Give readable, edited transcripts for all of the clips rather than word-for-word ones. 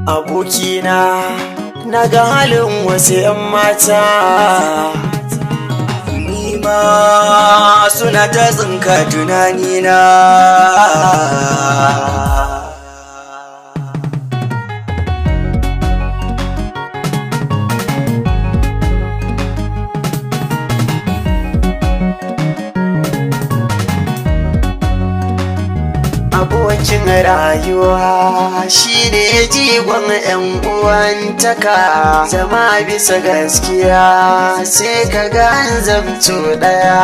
Abokina na ga halin wasu 'yan mata, ni ma suna ta tsinka tunanina. Abokin rayuwa shi ne jigon 'yan uwantaka, zama bisa gaskiya sai ka ga an zamto ɗaya.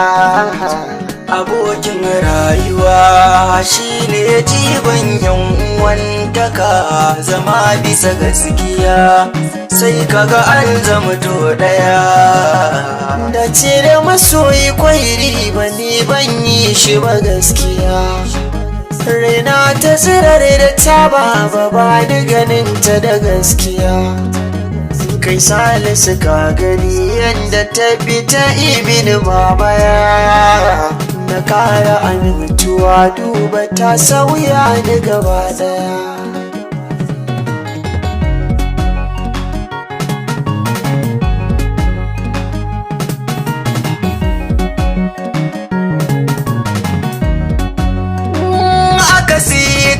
Abokin rayuwa shi ne jigon 'yan uwantaka, zama bisa gaskiya sai ka ga an zamto ɗaya. Da ce da masoyi kwairi ba ni ban yi shi ba gaskiya, raina ta tsirare da taba ba ni ganin ta da gaskiya. Kai Salisu ka gani yadda ta bi ta ibini babaya, na kara amintuwa duba ta sauya ni gaba daya.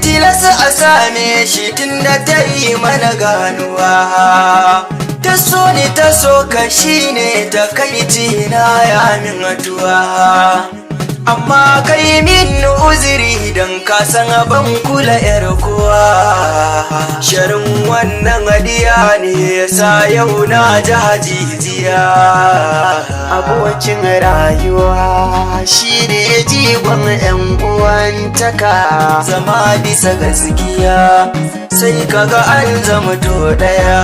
Tilas a same shi tunda ta yi mana ganuwa, ta so ni ta so ka shi ne ta kai na ya min atuwa. Amma kai min uzuri don ka san ban kula yar kowa, sharin wannan hadiya ne yasa yau na ji hajijiya. Abokin rayuwa shi ne jigon 'yan uwantaka, zama bisa gaskiya sai kaga an zama to ɗaya.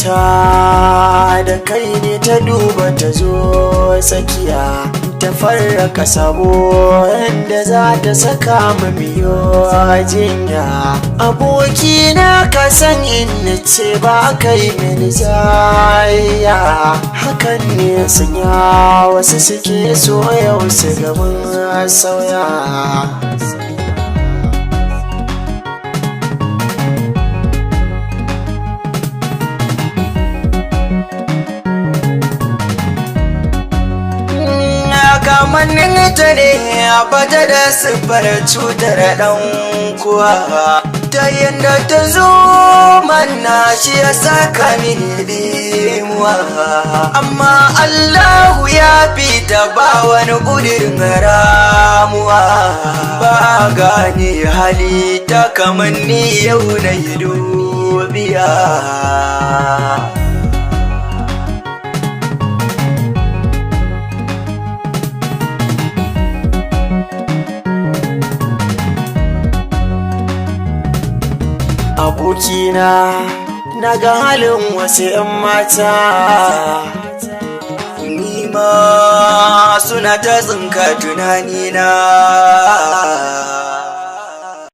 Amanata da kai ne ta duba ta zo tsakiya, ta farraka sabo yadda za ta saka mamiyo jinya. Abokina ka san inda ce ba kai mini zaya, hakan ne sanya wasu suke so yau su gaban sauya. Kamannin ta ne a bata da siffar cutar ɗan kuwa, ta yadda ta zo manna shi ya saka mini dimuwa. Amma Allahu ya fi ta ba wani ƙudurin ramuwa, ba gane hali ta kamanni yau na yi dubiya. Abokina na ga halin wasu 'yan mata, ni ma suna ta tsinka tunanina.